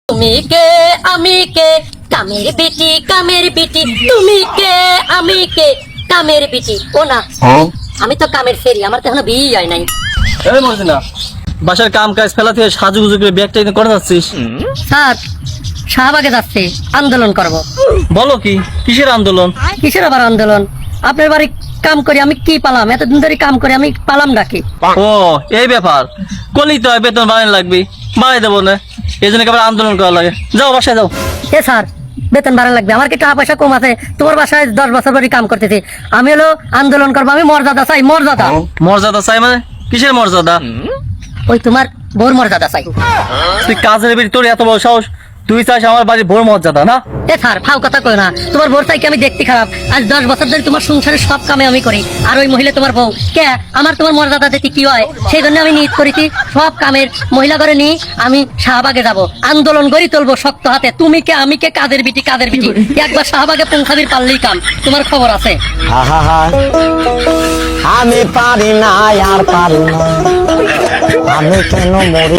তুমি কে আমি কে কামের বিটি তুমি কে আমি কে কামের বিটি ও না আমি তো কামের ফেরি আমার তো এখনো বিয়ে হয় নাই। এই মর্জিনা বাসার কাম কাজ ফেলা থেকে সাজুগুজু করে ব্যাগটা এনে করে যাচ্ছিস? স্যার শাহবাগে যাচ্ছে আন্দোলন করব। বলো কি কিসের আন্দোলন? কিসের আবার আন্দোলন? আপনার বাড়ি কাম করে আমি কি পালাম? এতদিন ধরে কাম করে আমি পালাম নাকি? ও এই ব্যাপার, কলি তো বেতন বাড়ানো লাগবে, বাড়াই দেবো না, এই জন্য আবার আন্দোলন করা লাগে। যাও বাসায় যাও। এ স্যার বেতন বাড়া লাগবে, আমার কি টাকা পয়সা কম আছে? তোমার বাসায় 10 বছর ধরে কাম করতেছি, আমি হলো আন্দোলন করবো, আমি মর্যাদা চাই মর্যাদা। মর্যাদা চাই মানে কিসের মর্যাদা? ওই তোমার বোর মর্যাদা চাই। তুই কাজের বেরি তোর এত বড় সাহস, তুই চাস আমার বাড়ির ভোর মর্যাদা না? এ স্যার ফাও কথা কই না, তোমার বোর চাই কি আমি দেখতে খারাপ? আজ 10 বছর ধরে তোমার সংসারের সব কামে আমি করি, আর ওই মহিলা তোমার বউ কে আমার তোমার মর্যাদা দিতে কি হয়? সেই জন্য আমি নিজ করেছি সব কামের মহিলা করে নিয়ে আমি শাহবাগে যাব, আন্দোলন গড়ি তুলবো শক্ত হাতে। তুমি কে আমি কে কাদের বিটি একবার শাহবাগে পৌঁছাবির পারলেই কাম, তোমার খবর আছে? আমি পারি না আর পারি না, আমি কেন মরি।